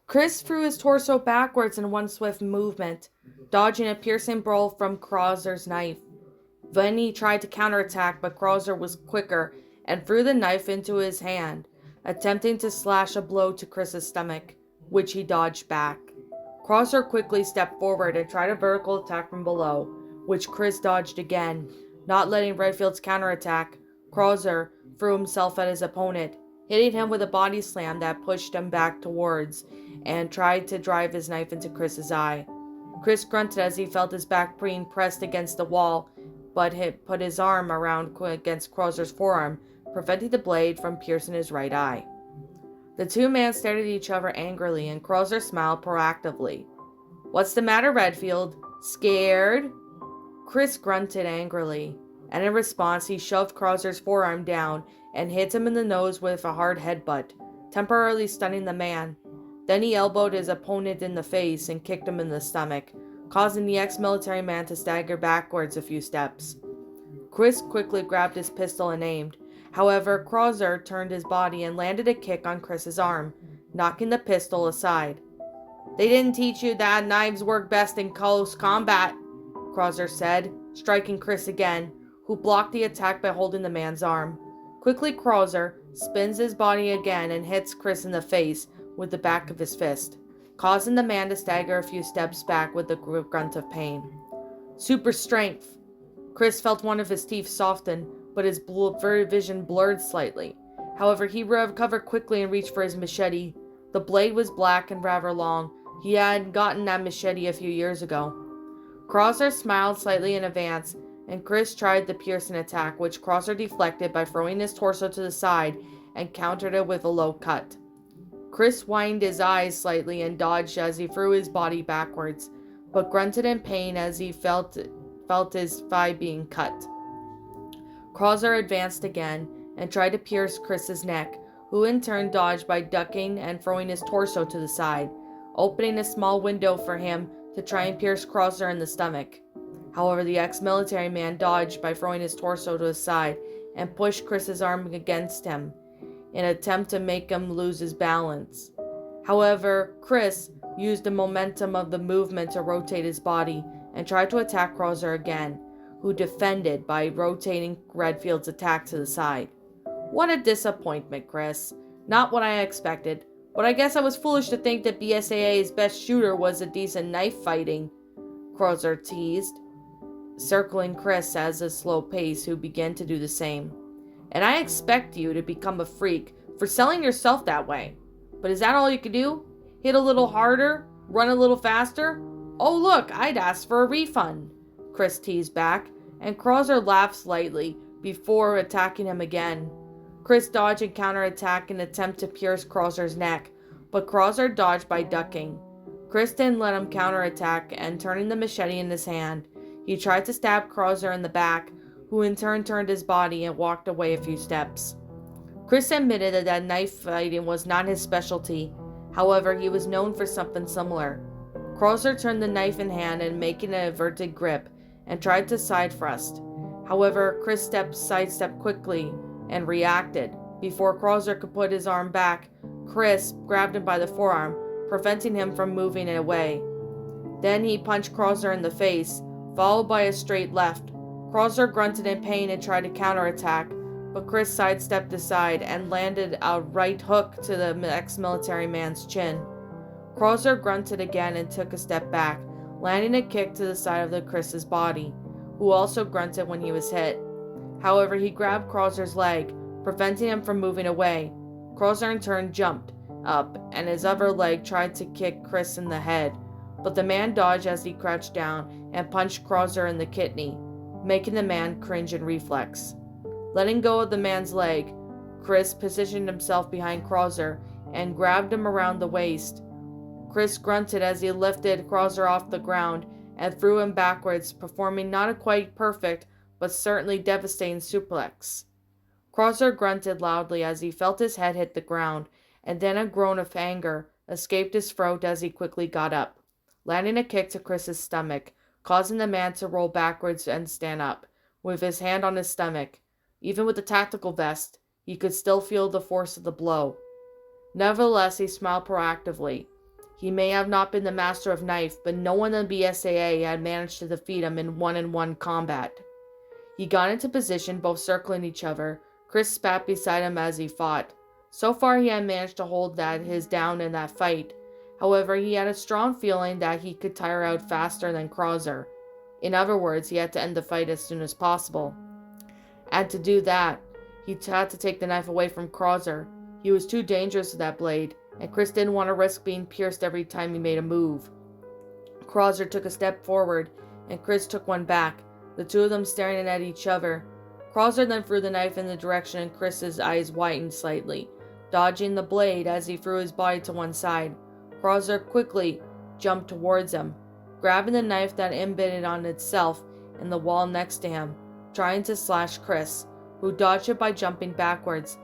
Chris threw his torso backwards in one swift movement, dodging a piercing blow from Krauser's knife. Then he tried to counterattack, but Krauser was quicker and threw the knife into his hand, attempting to slash a blow to Chris's stomach, which he dodged back. Krauser quickly stepped forward and tried a vertical attack from below, which Chris dodged again. Not letting Redfield's counterattack, Krauser threw himself at his opponent, hitting him with a body slam that pushed him back towards and tried to drive his knife into Chris's eye. Chris grunted as he felt his back being pressed against the wall, but put his arm around against Krauser's forearm, preventing the blade from piercing his right eye. The two men stared at each other angrily, and Krauser smiled proactively. "What's the matter, Redfield? Scared?" Chris grunted angrily, and in response he shoved Krauser's forearm down and hit him in the nose with a hard headbutt, temporarily stunning the man. Then he elbowed his opponent in the face and kicked him in the stomach, causing the ex-military man to stagger backwards a few steps. Chris quickly grabbed his pistol and aimed. However, Krauser turned his body and landed a kick on Chris's arm, knocking the pistol aside. "They didn't teach you that knives work best in close combat," Krauser said, striking Chris again, who blocked the attack by holding the man's arm. Quickly, Krauser spins his body again and hits Chris in the face with the back of his fist, causing the man to stagger a few steps back with a grunt of pain. Super strength. Chris felt one of his teeth soften, but his vision blurred slightly. However, he recovered quickly and reached for his machete. The blade was black and rather long. He had gotten that machete a few years ago. Krauser smiled slightly in advance, and Chris tried the piercing attack, which Krauser deflected by throwing his torso to the side and countered it with a low cut. Chris widened his eyes slightly and dodged as he threw his body backwards, but grunted in pain as he felt his thigh being cut. Krauser advanced again and tried to pierce Chris's neck, who in turn dodged by ducking and throwing his torso to the side, opening a small window for him to try and pierce Krauser in the stomach. However, the ex-military man dodged by throwing his torso to his side and pushed Chris's arm against him in an attempt to make him lose his balance. However, Chris used the momentum of the movement to rotate his body and tried to attack Krauser again, who defended by rotating Redfield's attack to the side. "What a disappointment, Chris. Not what I expected, but I guess I was foolish to think that BSAA's best shooter was a decent knife fighting," Krauser teased, circling Chris at a slow pace, who began to do the same. "And I expect you to become a freak for selling yourself that way. But is that all you can do? Hit a little harder? Run a little faster? Oh look, I'd ask for a refund," Chris teased back, and Krauser laughed slightly before attacking him again. Chris dodged and counterattacked in an attempt to pierce Krauser's neck, but Krauser dodged by ducking. Chris didn't let him counterattack, and turning the machete in his hand, he tried to stab Krauser in the back, who in turn turned his body and walked away a few steps. Chris admitted that knife fighting was not his specialty. However, he was known for something similar. Krauser turned the knife in hand and making an averted grip and tried to side thrust. However, Chris sidestepped quickly and reacted. Before Krauser could put his arm back, Chris grabbed him by the forearm, preventing him from moving it away. Then he punched Krauser in the face, followed by a straight left. Krauser grunted in pain and tried to counterattack, but Chris sidestepped aside and landed a right hook to the ex-military man's chin. Krauser grunted again and took a step back, landing a kick to the side of Chris's body, who also grunted when he was hit. However, he grabbed Krauser's leg, preventing him from moving away. Krauser in turn jumped up, and his other leg tried to kick Chris in the head, but the man dodged as he crouched down and punched Krauser in the kidney, making the man cringe in reflex. Letting go of the man's leg, Chris positioned himself behind Krauser and grabbed him around the waist. Chris grunted as he lifted Krauser off the ground and threw him backwards, performing not a quite perfect, but certainly devastating suplex. Krauser grunted loudly as he felt his head hit the ground, and then a groan of anger escaped his throat as he quickly got up, landing a kick to Chris's stomach, causing the man to roll backwards and stand up, with his hand on his stomach. Even with the tactical vest, he could still feel the force of the blow. Nevertheless, he smiled proactively. He may have not been the master of knife, but no one in the BSAA had managed to defeat him in one-on-one combat. He got into position, both circling each other. Chris spat beside him as he fought. So far he had managed to hold his down in that fight. However, he had a strong feeling that he could tire out faster than Krauser. In other words, he had to end the fight as soon as possible. And to do that, he had to take the knife away from Krauser. He was too dangerous with that blade, and Chris didn't want to risk being pierced every time he made a move. Krauser took a step forward, and Chris took one back, the two of them staring at each other. Krauser then threw the knife in the direction, and Chris's eyes widened slightly, dodging the blade as he threw his body to one side. Krauser quickly jumped towards him, grabbing the knife that embedded on itself in the wall next to him, trying to slash Chris, who dodged it by jumping backwards,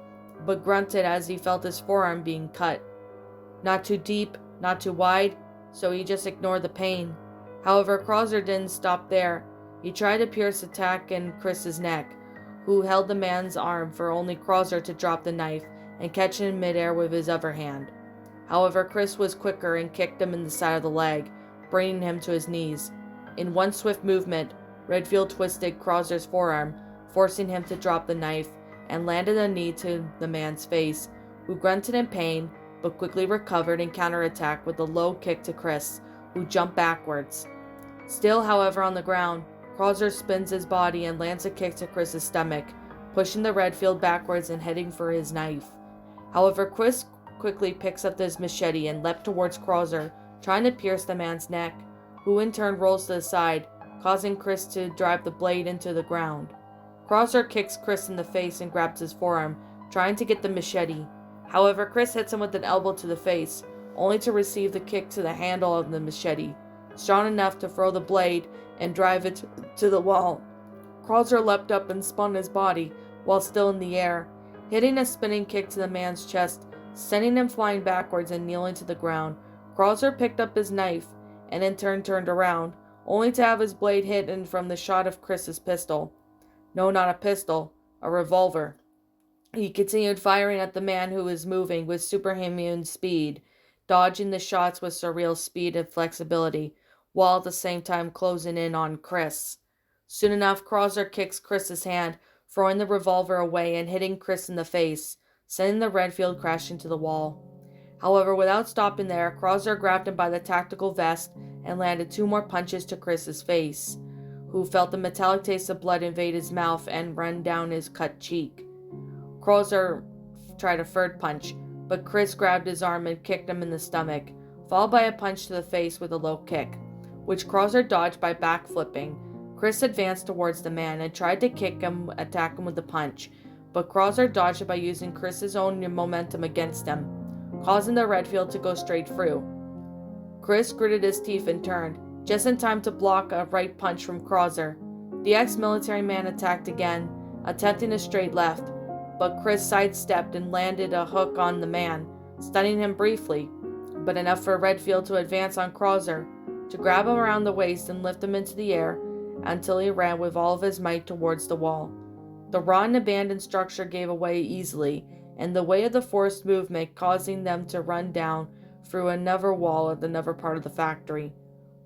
but grunted as he felt his forearm being cut. Not too deep, not too wide, so he just ignored the pain. However, Krauser didn't stop there. He tried to pierce the tack in Chris's neck, who held the man's arm for only Krauser to drop the knife and catch it in midair with his other hand. However, Chris was quicker and kicked him in the side of the leg, bringing him to his knees. In one swift movement, Redfield twisted Krauser's forearm, forcing him to drop the knife, and landed a knee to the man's face, who grunted in pain, but quickly recovered and counterattacked with a low kick to Chris, who jumped backwards. Still, however, on the ground, Krauser spins his body and lands a kick to Chris's stomach, pushing the Redfield backwards and heading for his knife. However, Chris quickly picks up his machete and leapt towards Krauser, trying to pierce the man's neck, who in turn rolls to the side, causing Chris to drive the blade into the ground. Krauser kicks Chris in the face and grabs his forearm, trying to get the machete. However, Chris hits him with an elbow to the face, only to receive the kick to the handle of the machete, strong enough to throw the blade and drive it to the wall. Krauser leapt up and spun his body while still in the air, hitting a spinning kick to the man's chest, sending him flying backwards and kneeling to the ground. Krauser picked up his knife and in turn turned around, only to have his blade hidden from the shot of Chris's pistol. No, not a pistol, a revolver. He continued firing at the man who was moving with superhuman speed, dodging the shots with surreal speed and flexibility, while at the same time closing in on Chris. Soon enough, Krauser kicks Chris's hand, throwing the revolver away and hitting Chris in the face, sending the Redfield crashing to the wall. However, without stopping there, Krauser grabbed him by the tactical vest and landed two more punches to Chris's face, who felt the metallic taste of blood invade his mouth and run down his cut cheek. Krauser tried a third punch, but Chris grabbed his arm and kicked him in the stomach, followed by a punch to the face with a low kick, which Krauser dodged by backflipping. Chris advanced towards the man and tried to attack him with a punch, but Krauser dodged it by using Chris's own momentum against him, causing the Redfield to go straight through. Chris gritted his teeth and turned, just in time to block a right punch from Krauser. The ex-military man attacked again, attempting a straight left, but Chris sidestepped and landed a hook on the man, stunning him briefly, but enough for Redfield to advance on Krauser, to grab him around the waist and lift him into the air until he ran with all of his might towards the wall. The rotten abandoned structure gave away easily, and the weight of the forced movement causing them to run down through another wall at another part of the factory,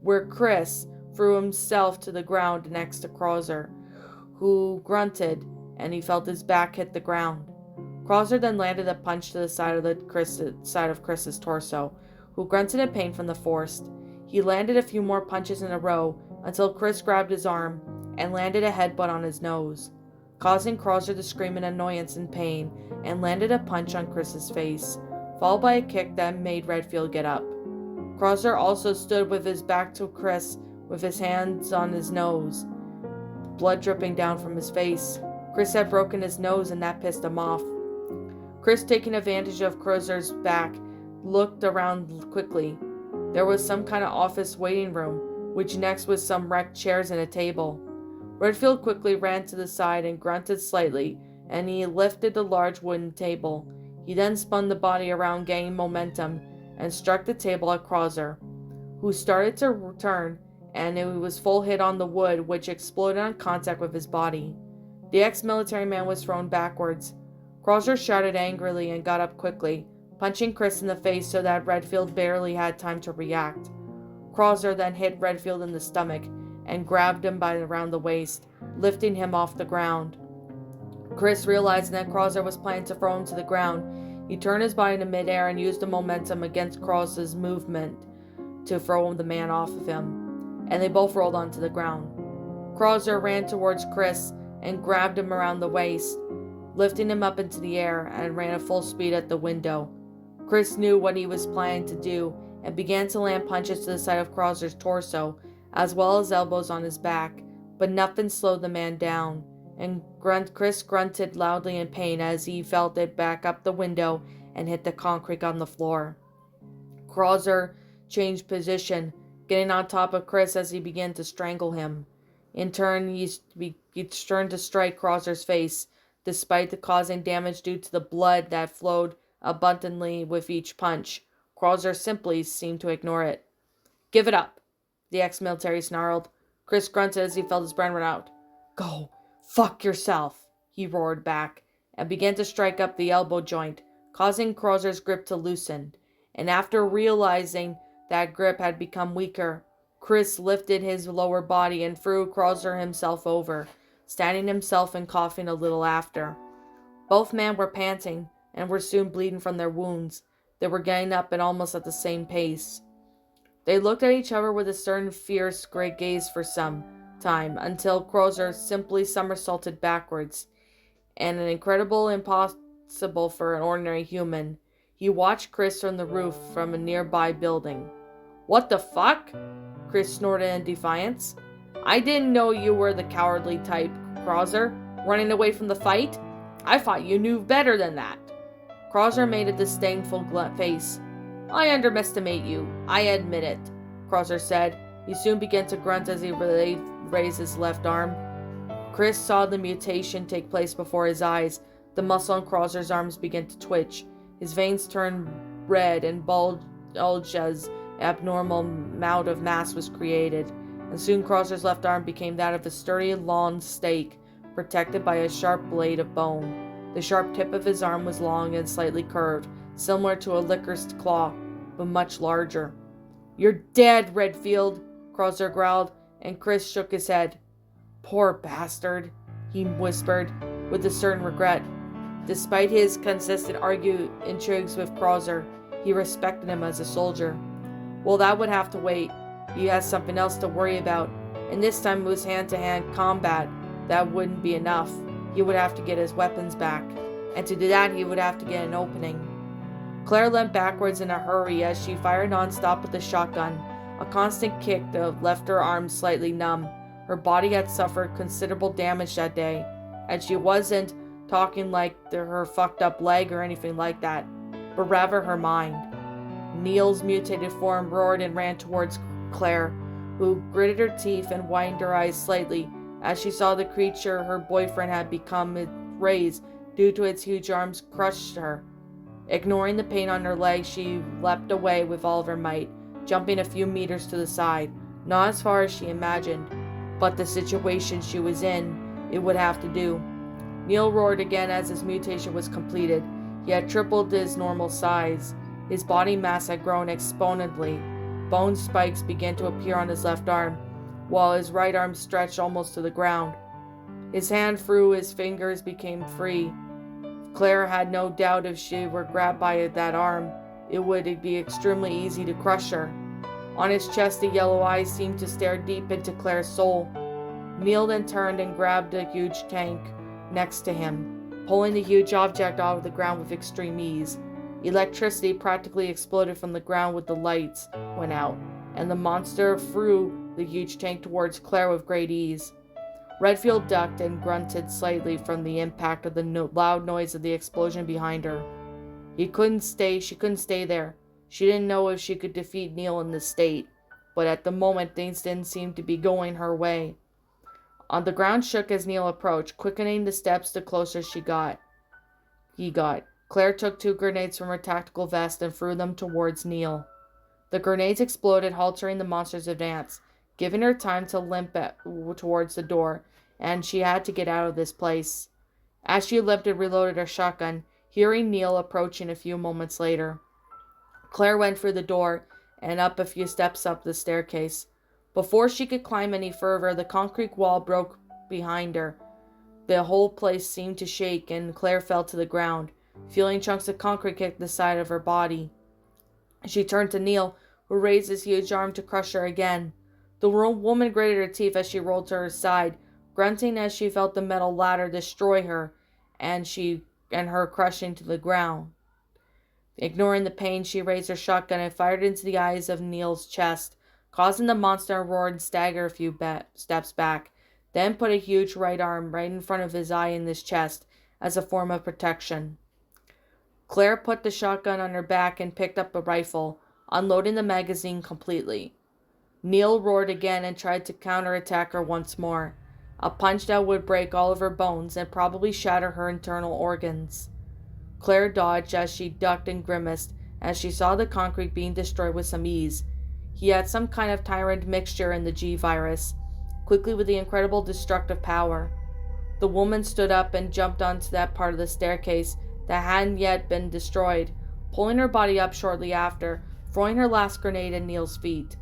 where Chris threw himself to the ground next to Krauser, who grunted, and he felt his back hit the ground. Krauser then landed a punch to the side of Chris's torso, who grunted in pain from the force. He landed a few more punches in a row until Chris grabbed his arm and landed a headbutt on his nose, causing Krauser to scream in annoyance and pain, and landed a punch on Chris's face, followed by a kick that made Redfield get up. Krauser also stood with his back to Chris with his hands on his nose, blood dripping down from his face. Chris had broken his nose and that pissed him off. Chris, taking advantage of Krauser's back, looked around quickly. There was some kind of office waiting room, which next was some wrecked chairs and a table. Redfield quickly ran to the side and grunted slightly, and he lifted the large wooden table. He then spun the body around, gaining momentum, and struck the table at Krauser, who started to turn, and it was full hit on the wood, which exploded on contact with his body. The ex-military man was thrown backwards. Krauser shouted angrily and got up quickly, punching Chris in the face so that Redfield barely had time to react. Krauser then hit Redfield in the stomach and grabbed him by around the waist, lifting him off the ground. Chris, realizing that Krauser was planning to throw him to the ground, he turned his body into midair and used the momentum against Krauser's movement to throw the man off of him, and they both rolled onto the ground. Krauser ran towards Chris and grabbed him around the waist, lifting him up into the air, and ran at full speed at the window. Chris knew what he was planning to do and began to land punches to the side of Krauser's torso, as well as elbows on his back, but nothing slowed the man down, and Chris grunted loudly in pain as he felt it back up the window and hit the concrete on the floor. Krauser changed position, getting on top of Chris as he began to strangle him. In turn, he turned to strike Krauser's face, despite the causing damage due to the blood that flowed abundantly with each punch. Krauser simply seemed to ignore it. "Give it up," the ex-military snarled. Chris grunted as he felt his brain run out. "Go fuck yourself," he roared back, and began to strike up the elbow joint, causing Krauser's grip to loosen. And after realizing that grip had become weaker, Chris lifted his lower body and threw Krauser himself over, standing himself and coughing a little after. Both men were panting and were soon bleeding from their wounds. They were getting up at almost at the same pace. They looked at each other with a certain fierce gray gaze for some time, until Krauser simply somersaulted backwards, and an incredible impossible for an ordinary human. He watched Chris from the roof from a nearby building. "What the fuck?" Chris snorted in defiance. "I didn't know you were the cowardly type, Krauser, running away from the fight. I thought you knew better than that." Krauser made a disdainful face. "I underestimate you, I admit it," Krauser said. He soon began to grunt as he raised his left arm. Chris saw the mutation take place before his eyes. The muscle in Krauser's arms began to twitch. His veins turned red and bulged as abnormal amount of mass was created, and soon Krauser's left arm became that of a sturdy, long stake, protected by a sharp blade of bone. The sharp tip of his arm was long and slightly curved, similar to a licker's claw, but much larger. "You're dead, Redfield," Krauser growled, and Chris shook his head. "Poor bastard," he whispered, with a certain regret. Despite his consistent intrigues with Krauser, he respected him as a soldier. Well, that would have to wait. He has something else to worry about, and this time it was hand-to-hand combat. That wouldn't be enough. He would have to get his weapons back, and to do that he would have to get an opening. Claire leant backwards in a hurry as she fired non-stop with the shotgun. A constant kick that left her arms slightly numb. Her body had suffered considerable damage that day, and she wasn't talking like her fucked up leg or anything like that, but rather her mind. Neil's mutated form roared and ran towards Claire, who gritted her teeth and widened her eyes slightly as she saw the creature her boyfriend had become raised due to its huge arms crush her. Ignoring the pain on her leg, she leapt away with all of her might, jumping a few meters to the side. Not as far as she imagined, but the situation she was in, it would have to do. Neil roared again as his mutation was completed. He had tripled his normal size. His body mass had grown exponentially. Bone spikes began to appear on his left arm, while his right arm stretched almost to the ground. His hand through his fingers became free. Claire had no doubt if she were grabbed by that arm, it would be extremely easy to crush her. On his chest, the yellow eyes seemed to stare deep into Claire's soul. Neil then turned and grabbed a huge tank next to him, pulling the huge object out of the ground with extreme ease. Electricity practically exploded from the ground when the lights went out, and the monster threw the huge tank towards Claire with great ease. Redfield ducked and grunted slightly from the impact of the loud noise of the explosion behind her. She couldn't stay there. She didn't know if she could defeat Neil in this state, but at the moment things didn't seem to be going her way. On the ground shook as Neil approached, quickening the steps the closer he got. Claire took 2 grenades from her tactical vest and threw them towards Neil. The grenades exploded, halting the monster's advance, giving her time to limp towards the door, and she had to get out of this place. As she limped and reloaded her shotgun, hearing Neil approaching a few moments later. Claire went through the door and up a few steps up the staircase. Before she could climb any further, the concrete wall broke behind her. The whole place seemed to shake, and Claire fell to the ground, feeling chunks of concrete kick the side of her body. She turned to Neil, who raised his huge arm to crush her again. The woman gritted her teeth as she rolled to her side, grunting as she felt the metal ladder destroy her and her crushing to the ground. Ignoring the pain, she raised her shotgun and fired into the eyes of Neil's chest, causing the monster to roar and stagger a few steps back, then put a huge right arm right in front of his eye in his chest as a form of protection. Claire put the shotgun on her back and picked up a rifle, unloading the magazine completely. Neil roared again and tried to counterattack her once more, a punch that would break all of her bones and probably shatter her internal organs. Claire dodged as she ducked and grimaced as she saw the concrete being destroyed with some ease. He had some kind of tyrant mixture in the G-virus, quickly with the incredible destructive power. The woman stood up and jumped onto that part of the staircase that hadn't yet been destroyed, pulling her body up shortly after, throwing her last grenade at Neil's feet.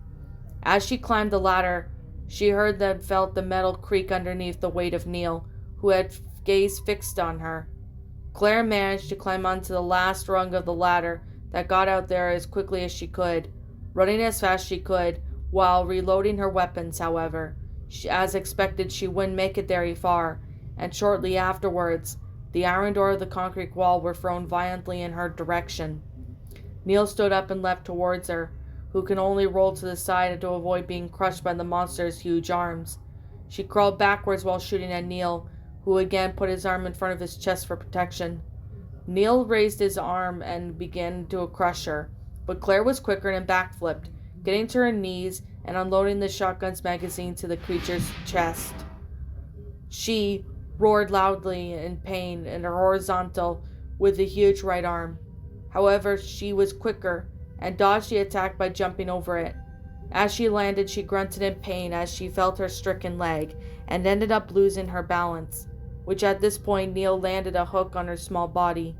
As she climbed the ladder, she heard and felt the metal creak underneath the weight of Neil, who had gaze fixed on her. Claire managed to climb onto the last rung of the ladder that got out there as quickly as she could, running as fast as she could, while reloading her weapons, however. As expected, she wouldn't make it very far, and shortly afterwards, the iron door of the concrete wall were thrown violently in her direction. Neil stood up and leapt towards her, who could only roll to the side to avoid being crushed by the monster's huge arms. She crawled backwards while shooting at Neil, who again put his arm in front of his chest for protection. Neil raised his arm and began to crush her, but Claire was quicker and backflipped, getting to her knees and unloading the shotgun's magazine to the creature's chest. She roared loudly in pain and horizontal with the huge right arm. However, she was quicker and dodged the attack by jumping over it. As she landed, she grunted in pain as she felt her stricken leg and ended up losing her balance, which at this point Neil landed a hook on her small body,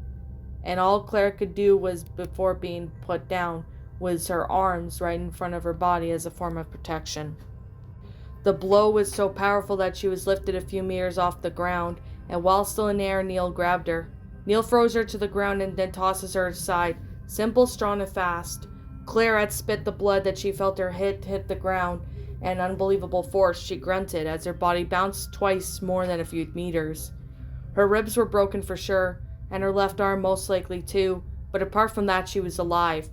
and all Claire could do was, before being put down, was her arms right in front of her body as a form of protection. The blow was so powerful that she was lifted a few meters off the ground, and while still in the air, Neil grabbed her. Neil throws her to the ground and then tosses her aside, simple, strong, and fast. Claire had spit the blood that she felt her hit the ground, and unbelievable force. She grunted as her body bounced twice more than a few meters. Her ribs were broken for sure, and her left arm most likely too, but apart from that she was alive.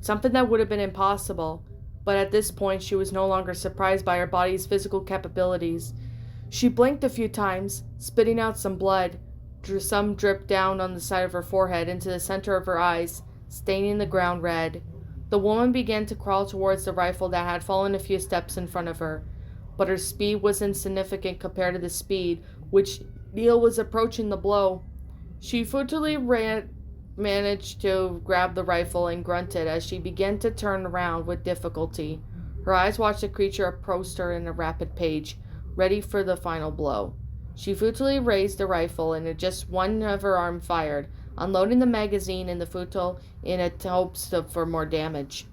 Something that would have been impossible, but at this point she was no longer surprised by her body's physical capabilities. She blinked a few times, spitting out some blood. Some dripped down on the side of her forehead into the center of her eyes, staining the ground red. The woman began to crawl towards the rifle that had fallen a few steps in front of her, but her speed was insignificant compared to the speed which Neil was approaching the blow. She futilely managed to grab the rifle and grunted as she began to turn around with difficulty. Her eyes watched the creature approach her in a rapid pace, ready for the final blow. She futilely raised the rifle and just one of her arm fired, unloading the magazine in the futil in hopes for more damage.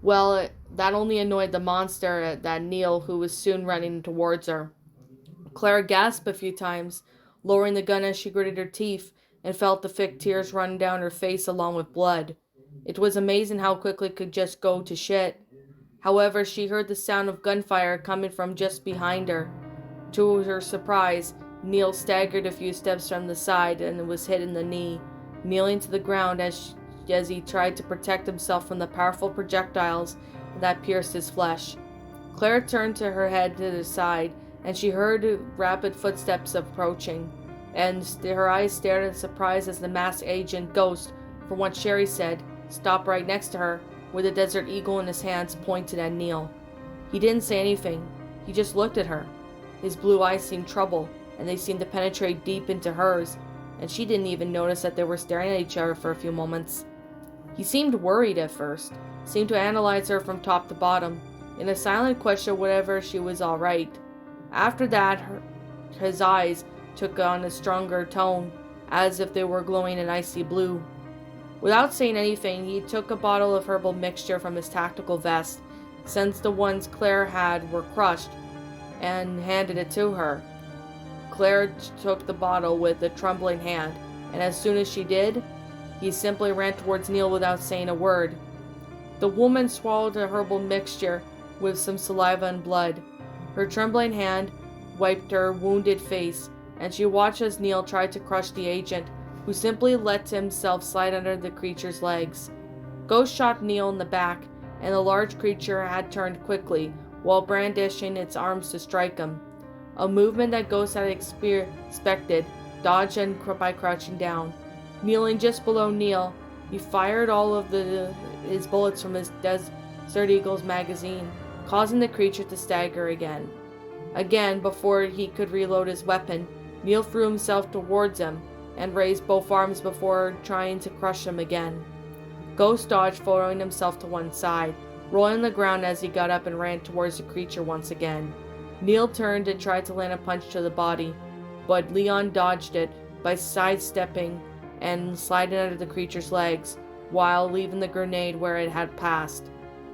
Well, that only annoyed the monster, that Neil, who was soon running towards her. Claire gasped a few times, lowering the gun as she gritted her teeth and felt the thick tears run down her face along with blood. It was amazing how quickly it could just go to shit. However, she heard the sound of gunfire coming from just behind her. To her surprise, Neil staggered a few steps from the side and was hit in the knee, kneeling to the ground as he tried to protect himself from the powerful projectiles that pierced his flesh. Claire turned her head to the side, and she heard rapid footsteps approaching, and her eyes stared in surprise as the masked agent Ghost, from what Sherry said, stopped right next to her, with a Desert Eagle in his hands pointed at Neil. He didn't say anything. He just looked at her. His blue eyes seemed troubled, and they seemed to penetrate deep into hers, and she didn't even notice that they were staring at each other for a few moments. He seemed worried at first, seemed to analyze her from top to bottom, in a silent question whether she was all right. After that, his eyes took on a stronger tone, as if they were glowing an icy blue. Without saying anything, he took a bottle of herbal mixture from his tactical vest, since the ones Claire had were crushed, and handed it to her. Claire took the bottle with a trembling hand, and as soon as she did, he simply ran towards Neil without saying a word. The woman swallowed the herbal mixture with some saliva and blood. Her trembling hand wiped her wounded face, and she watched as Neil tried to crush the agent, who simply let himself slide under the creature's legs. Ghost shot Neil in the back, and the large creature had turned quickly, while brandishing its arms to strike him. A movement that Ghost had expected, dodged by crouching down. Kneeling just below Neil, he fired all of his bullets from his Desert Eagle's magazine, causing the creature to stagger again. Again, before he could reload his weapon, Neil threw himself towards him and raised both arms before trying to crush him again. Ghost dodged, throwing himself to one side, rolling on the ground as he got up and ran towards the creature once again. Neil turned and tried to land a punch to the body, but Leon dodged it by sidestepping and sliding under the creature's legs, while leaving the grenade where it had passed.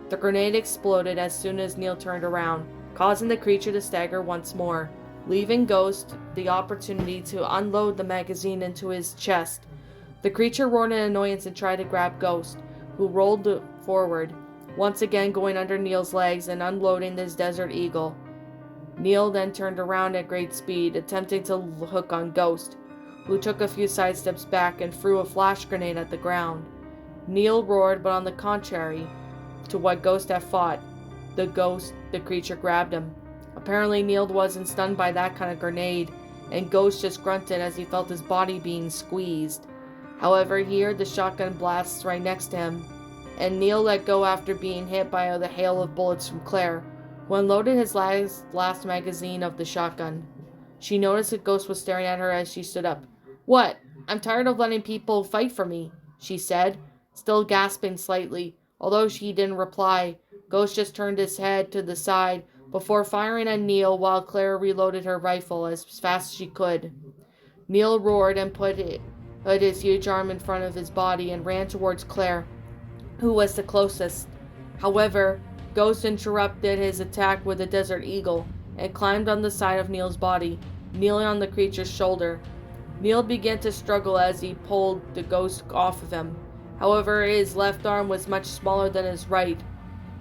The grenade exploded as soon as Neil turned around, causing the creature to stagger once more, leaving Ghost the opportunity to unload the magazine into his chest. The creature roared in annoyance and tried to grab Ghost, who rolled forward, once again going under Neil's legs and unloading his Desert Eagle. Neil then turned around at great speed, attempting to hook on Ghost, who took a few sidesteps back and threw a flash grenade at the ground. Neil roared, but on the contrary to what Ghost had fought, the creature grabbed him. Apparently Neil wasn't stunned by that kind of grenade, and Ghost just grunted as he felt his body being squeezed. However, he heard the shotgun blasts right next to him, and Neil let go after being hit by the hail of bullets from Claire, who unloaded his last magazine of the shotgun. She noticed that Ghost was staring at her as she stood up. "What? I'm tired of letting people fight for me," she said, still gasping slightly. Although she didn't reply, Ghost just turned his head to the side before firing at Neil while Claire reloaded her rifle as fast as she could. Neil roared and put his huge arm in front of his body and ran towards Claire, who was the closest. However, Ghost interrupted his attack with a Desert Eagle and climbed on the side of Neil's body, kneeling on the creature's shoulder. Neil began to struggle as he pulled the Ghost off of him. However, his left arm was much smaller than his right.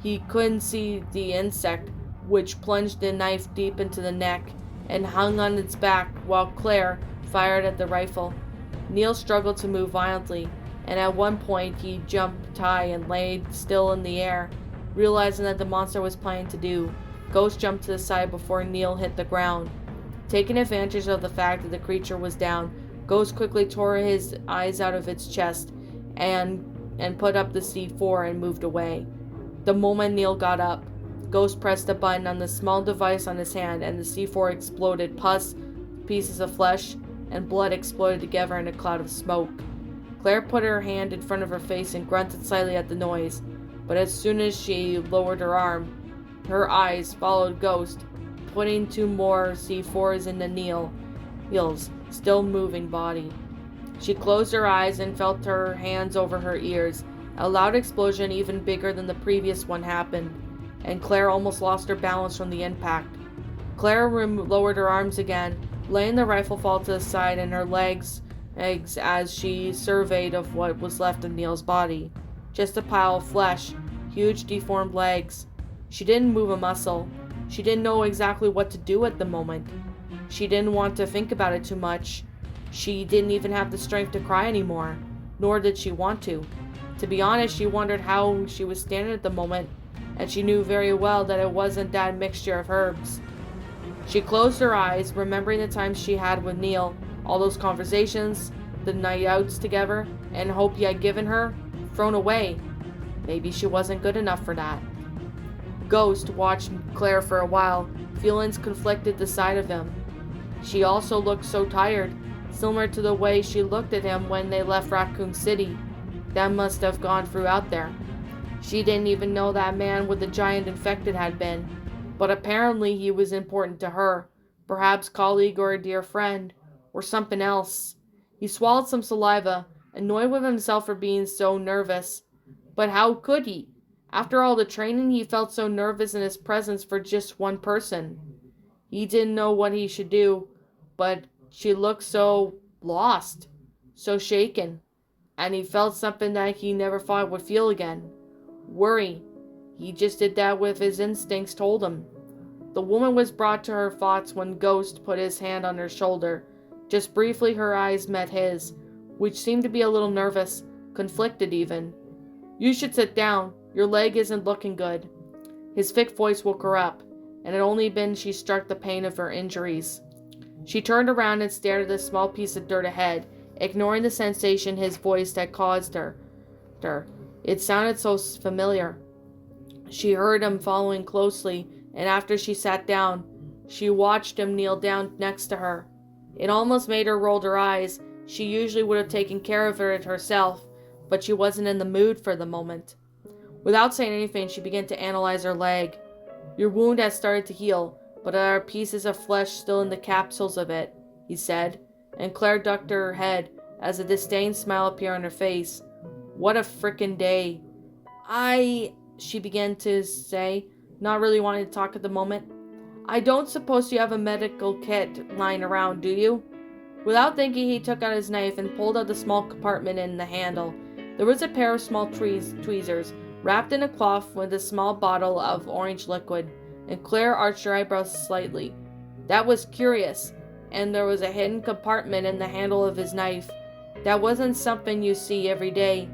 He couldn't see the insect, which plunged the knife deep into the neck and hung on its back while Claire fired at the rifle. Neil struggled to move violently, and at one point he jumped high and laid still in the air, realizing that the monster was planning to do. Ghost jumped to the side before Neil hit the ground. Taking advantage of the fact that the creature was down, Ghost quickly tore his eyes out of its chest and put up the C4 and moved away. The moment Neil got up, Ghost pressed a button on the small device on his hand and the C4 exploded. Pus, pieces of flesh, and blood exploded together in a cloud of smoke. Claire put her hand in front of her face and grunted slightly at the noise, but as soon as she lowered her arm, her eyes followed Ghost, putting 2 more C4s into Neil's still moving body. She closed her eyes and felt her hands over her ears. A loud explosion even bigger than the previous one happened, and Claire almost lost her balance from the impact. Claire lowered her arms again, letting the rifle fall to the side and her legs as she surveyed of what was left of Neil's body. Just a pile of flesh, huge deformed legs. She didn't move a muscle. She didn't know exactly what to do at the moment. She didn't want to think about it too much. She didn't even have the strength to cry anymore, nor did she want to. To be honest, she wondered how she was standing at the moment, and she knew very well that it wasn't that mixture of herbs. She closed her eyes, remembering the times she had with Neil, all those conversations, the night outs together, and hope he had given her, thrown away. Maybe she wasn't good enough for that. Ghost watched Claire for a while, feelings conflicted the side of him. She also looked so tired, similar to the way she looked at him when they left Raccoon City. That must have gone through out there. She didn't even know that man with the giant infected had been, but apparently he was important to her, perhaps colleague or a dear friend, or something else. He swallowed some saliva, annoyed with himself for being so nervous. But how could he? After all the training, he felt so nervous in his presence for just one person. He didn't know what he should do, but she looked so lost, so shaken, and he felt something that he never thought would feel again. Worry. He just did that with his instincts told him. The woman was brought to her thoughts when Ghost put his hand on her shoulder. Just briefly her eyes met his, which seemed to be a little nervous, conflicted even. You should sit down. Your leg isn't looking good. His thick voice woke her up, and it had only been she struck the pain of her injuries. She turned around and stared at the small piece of dirt ahead, ignoring the sensation his voice had caused her. It sounded so familiar. She heard him following closely, and after she sat down, she watched him kneel down next to her. It almost made her roll her eyes. She usually would have taken care of it herself, but she wasn't in the mood for the moment. Without saying anything, she began to analyze her leg. Your wound has started to heal, but there are pieces of flesh still in the capsules of it, he said, and Claire ducked her head as a disdained smile appeared on her face. What a frickin' day. She began to say, not really wanting to talk at the moment. I don't suppose you have a medical kit lying around, do you? Without thinking, he took out his knife and pulled out the small compartment in the handle. There was a pair of small tweezers, wrapped in a cloth with a small bottle of orange liquid, and Claire arched her eyebrows slightly. That was curious, and there was a hidden compartment in the handle of his knife. That wasn't something you see every day.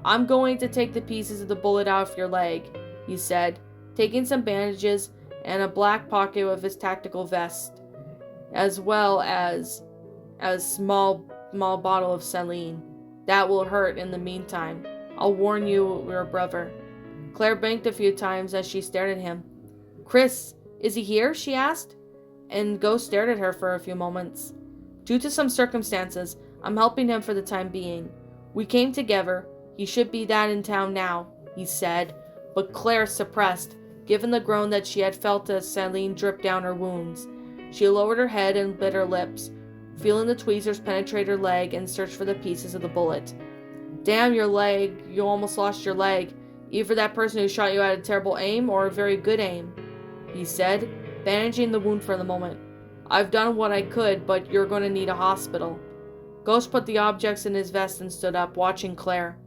I'm going to take the pieces of the bullet out of your leg, he said, taking some bandages and a black pocket of his tactical vest, as well as a small bottle of saline. That will hurt in the meantime. I'll warn you, your brother. Claire blinked a few times as she stared at him. Chris, is he here? She asked, and Ghost stared at her for a few moments. Due to some circumstances, I'm helping him for the time being. We came together. He should be that in town now, he said, but Claire suppressed, given the groan that she had felt as saline dripped down her wounds. She lowered her head and bit her lips, feeling the tweezers penetrate her leg and search for the pieces of the bullet. Damn your leg, you almost lost your leg. Either that person who shot you had a terrible aim or a very good aim, he said, bandaging the wound for the moment. I've done what I could, but you're going to need a hospital. Ghost put the objects in his vest and stood up, watching Claire.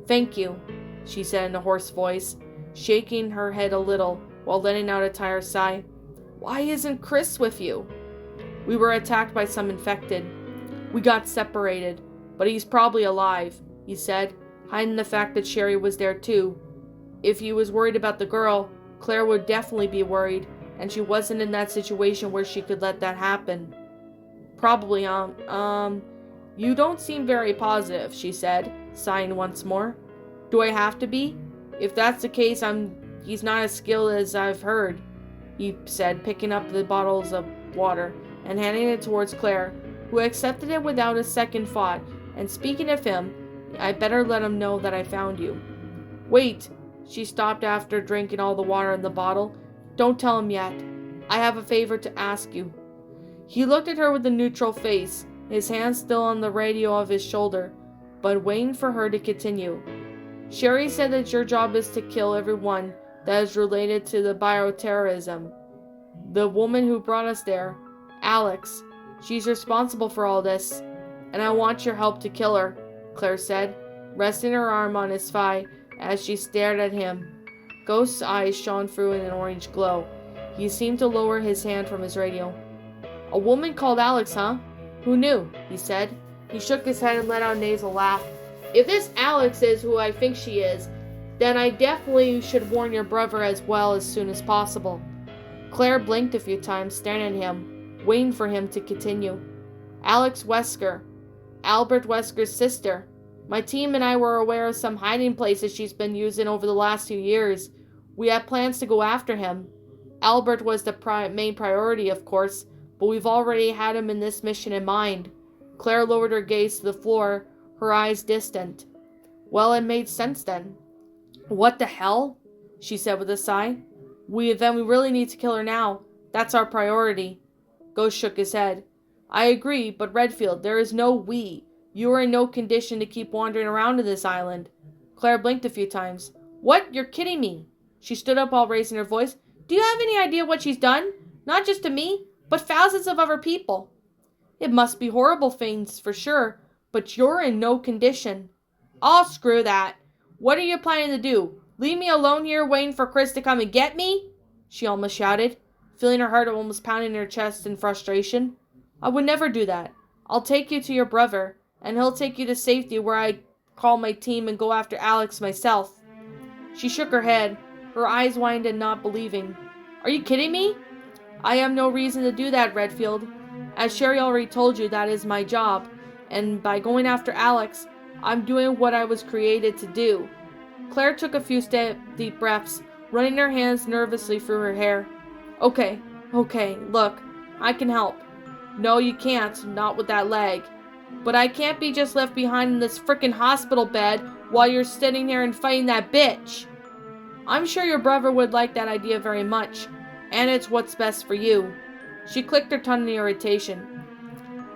Thank you, she said in a hoarse voice, shaking her head a little while letting out a tired sigh. Why isn't Chris with you? We were attacked by some infected. We got separated, but he's probably alive, he said, hiding the fact that Sherry was there too. If he was worried about the girl, Claire would definitely be worried, and she wasn't in that situation where she could let that happen. Probably, you don't seem very positive, she said, sighing once more. Do I have to be? If that's the case, he's not as skilled as I've heard, he said, picking up the bottles of water and handing it towards Claire, who accepted it without a second thought, and speaking of him, I better let him know that I found you. Wait, she stopped after drinking all the water in the bottle. Don't tell him yet. I have a favor to ask you. He looked at her with a neutral face, his hand still on the radio of his shoulder, but waiting for her to continue. Sherry said that your job is to kill everyone that is related to the bioterrorism. The woman who brought us there, Alex, she's responsible for all this, and I want your help to kill her, Claire said, resting her arm on his thigh as she stared at him. Ghost's eyes shone through in an orange glow. He seemed to lower his hand from his radio. A woman called Alex, huh? Who knew? He said. He shook his head and let out a nasal laugh. If this Alex is who I think she is, then I definitely should warn your brother as well as soon as possible. Claire blinked a few times, staring at him, waiting for him to continue. Alex Wesker, Albert Wesker's sister. My team and I were aware of some hiding places she's been using over the last few years. We had plans to go after him. Albert was the main priority, of course, but we've already had him in this mission in mind. Claire lowered her gaze to the floor, her eyes distant. Well, it made sense then. What the hell? She said with a sigh. We really need to kill her now. That's our priority. Ghost shook his head. I agree, but Redfield, there is no we. You are in no condition to keep wandering around in this island. Claire blinked a few times. What? You're kidding me. She stood up while raising her voice. Do you have any idea what she's done? Not just to me, but thousands of other people. It must be horrible things, for sure, but you're in no condition. Oh, screw that. What are you planning to do? Leave me alone here waiting for Chris to come and get me? She almost shouted, feeling her heart almost pounding in her chest in frustration. I would never do that. I'll take you to your brother, and he'll take you to safety where I call my team and go after Alex myself. She shook her head, her eyes wide and not believing. Are you kidding me? I have no reason to do that, Redfield. As Sherry already told you, that is my job, and by going after Alex, I'm doing what I was created to do. Claire took a few deep breaths, running her hands nervously through her hair. Okay, look, I can help. No, you can't, not with that leg. But I can't be just left behind in this frickin' hospital bed while you're sitting there and fighting that bitch. I'm sure your brother would like that idea very much, and it's what's best for you. She clicked her tongue in irritation.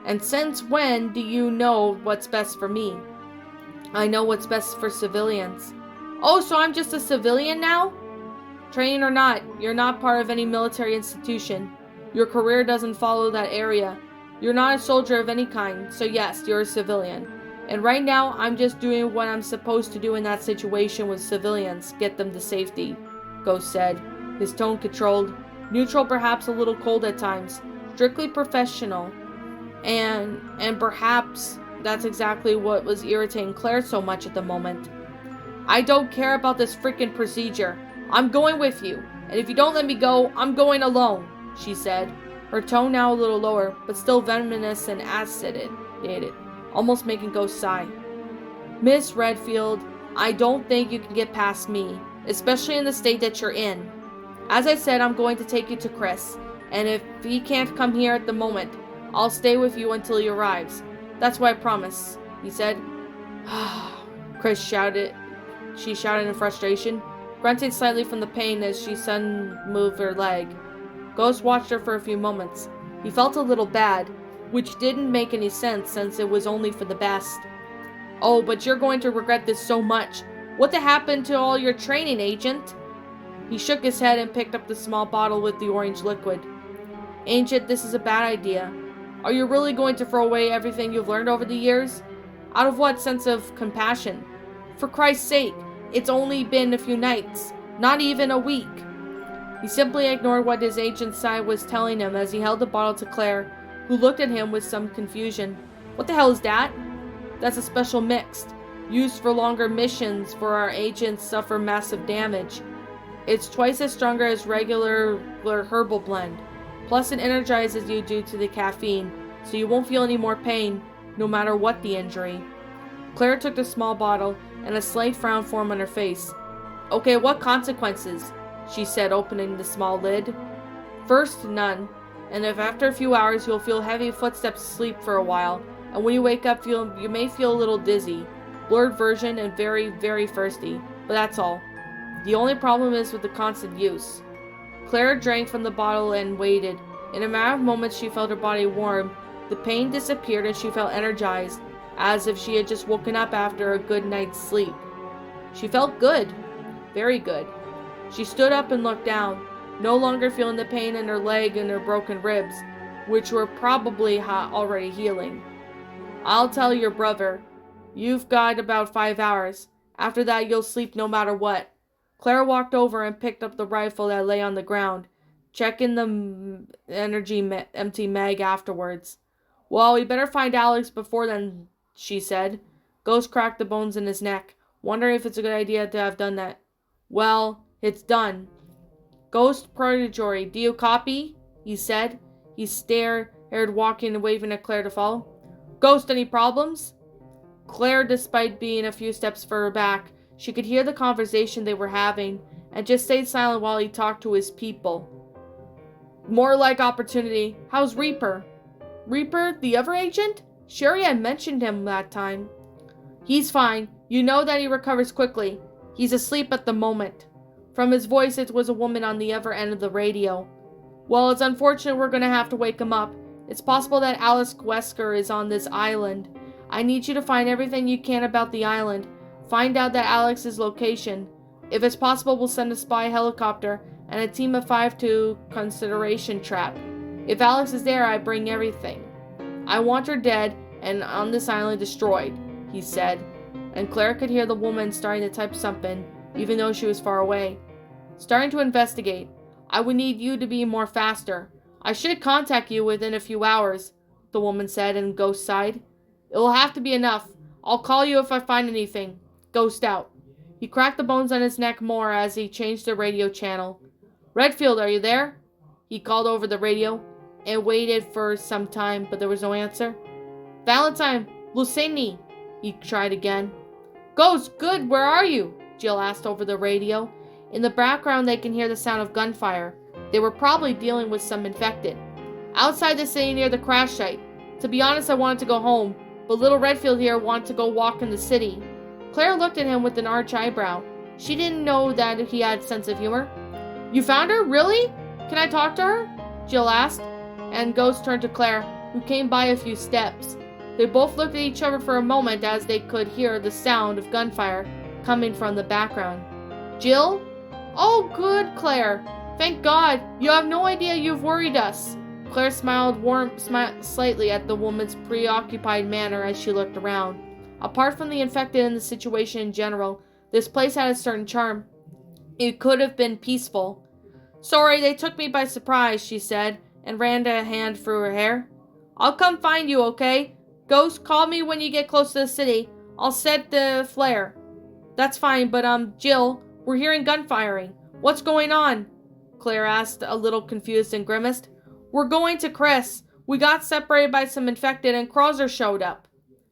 And since when do you know what's best for me? I know what's best for civilians. Oh, so I'm just a civilian now? Training or not, you're not part of any military institution. Your career doesn't follow that area. You're not a soldier of any kind, so yes, you're a civilian. And right now, I'm just doing what I'm supposed to do in that situation with civilians, get them to safety, Ghost said, his tone controlled, neutral, perhaps a little cold at times, strictly professional. And perhaps that's exactly what was irritating Claire so much at the moment. I don't care about this freaking procedure. I'm going with you, and if you don't let me go, I'm going alone, she said, her tone now a little lower, but still venomous and acidated, almost making Ghost sigh. Miss Redfield, I don't think you can get past me, especially in the state that you're in. As I said, I'm going to take you to Chris, and if he can't come here at the moment, I'll stay with you until he arrives. That's what I promise, he said. Chris shouted. She shouted in frustration, grunting slightly from the pain as she suddenly moved her leg. Ghost watched her for a few moments. He felt a little bad, which didn't make any sense since it was only for the best. Oh, but you're going to regret this so much. What happened to all your training, Agent? He shook his head and picked up the small bottle with the orange liquid. Agent, this is a bad idea. Are you really going to throw away everything you've learned over the years? Out of what sense of compassion? For Christ's sake, it's only been a few nights, not even a week. He simply ignored what his agent's side was telling him as he held the bottle to Claire, who looked at him with some confusion. What the hell is that? That's a special mixed, used for longer missions for our agents suffer massive damage. It's twice as stronger as regular herbal blend. Plus it energizes you due to the caffeine, so you won't feel any more pain, no matter what the injury. Claire took the small bottle, and a slight frown formed on her face. Okay, what consequences? She said, opening the small lid. First, none. And if after a few hours you'll feel heavy footsteps asleep for a while, and when you wake up you may feel a little dizzy, blurred vision, and very, very thirsty. But that's all. The only problem is with the constant use. Claire drank from the bottle and waited. In a matter of moments she felt her body warm. The pain disappeared and she felt energized, as if she had just woken up after a good night's sleep. She felt good. Very good. She stood up and looked down, no longer feeling the pain in her leg and her broken ribs, which were probably already healing. I'll tell your brother. You've got about 5 hours. After that you'll sleep no matter what. Claire walked over and picked up the rifle that lay on the ground, checking the empty mag afterwards. Well, we better find Alex before then, she said. Ghost cracked the bones in his neck, wondering if it's a good idea to have done that. Well, it's done. Ghost Purgatory, do you copy? He said. He stared, walking and waving at Claire to follow. Ghost, any problems? Claire, despite being a few steps further back, she could hear the conversation they were having, and just stayed silent while he talked to his people. More like opportunity. How's Reaper? Reaper, the other agent? Sherry had mentioned him that time. He's fine. You know that he recovers quickly. He's asleep at the moment. From his voice, it was a woman on the other end of the radio. Well, it's unfortunate we're going to have to wake him up. It's possible that Alex Wesker is on this island. I need you to find everything you can about the island. Find out that Alex's location. If it's possible, we'll send a spy helicopter and a team of 5 to Consideration Trap. If Alex is there, I bring everything. I want her dead and on this island destroyed, he said. And Claire could hear the woman starting to type something, even though she was far away. Starting to investigate. I would need you to be more faster. I should contact you within a few hours, the woman said, and Ghost sighed. It will have to be enough. I'll call you if I find anything. Ghost out. He cracked the bones on his neck more as he changed the radio channel. Redfield, are you there? He called over the radio and waited for some time, but there was no answer. Valentine, Lucini, he tried again. Ghost, good, where are you? Jill asked over the radio. In the background, they can hear the sound of gunfire. They were probably dealing with some infected. Outside the city near the crash site. To be honest, I wanted to go home, but little Redfield here wanted to go walk in the city. Claire looked at him with an arched eyebrow. She didn't know that he had a sense of humor. You found her? Really? Can I talk to her? Jill asked, and Ghost turned to Claire, who came by a few steps. They both looked at each other for a moment as they could hear the sound of gunfire coming from the background. Jill? Oh, good, Claire. Thank God. You have no idea you've worried us. Claire smiled slightly at the woman's preoccupied manner as she looked around. Apart from the infected and the situation in general, this place had a certain charm. It could have been peaceful. Sorry, they took me by surprise, she said, and ran a hand through her hair. I'll come find you, okay? Ghost, call me when you get close to the city. I'll set the flare. That's fine, but Jill, we're hearing gunfiring. What's going on? Claire asked, a little confused and grimaced. We're going to Chris. We got separated by some infected and Krauser showed up.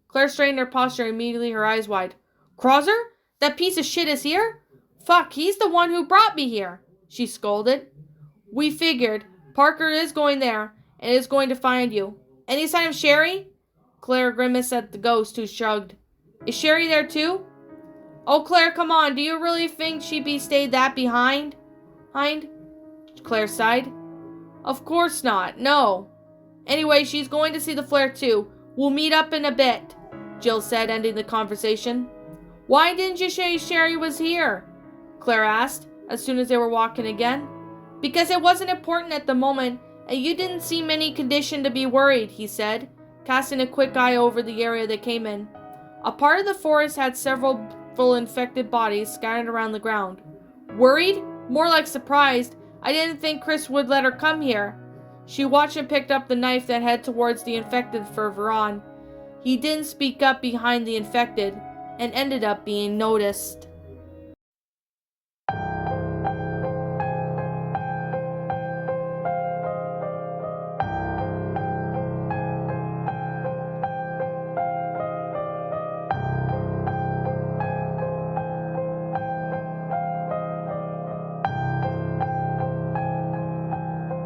Claire straightened her posture, immediately her eyes wide. Krauser? That piece of shit is here? Fuck, he's the one who brought me here, she scolded. We figured. Parker is going there and is going to find you. Any sign of Sherry? Claire grimaced at the Ghost, who shrugged. Is Sherry there too? Oh, Claire, come on. Do you really think she'd stayed that behind? Claire sighed. Of course not. No. Anyway, she's going to see the flare too. We'll meet up in a bit, Jill said, ending the conversation. Why didn't you say Sherry was here? Claire asked, as soon as they were walking again. Because it wasn't important at the moment, and you didn't seem any condition to be worried, he said, casting a quick eye over the area they came in. A part of the forest had several full infected bodies scattered around the ground. Worried? More like surprised. I didn't think Chris would let her come here. She watched and picked up the knife that headed towards the infected for Veron. He didn't speak up behind the infected, and ended up being noticed.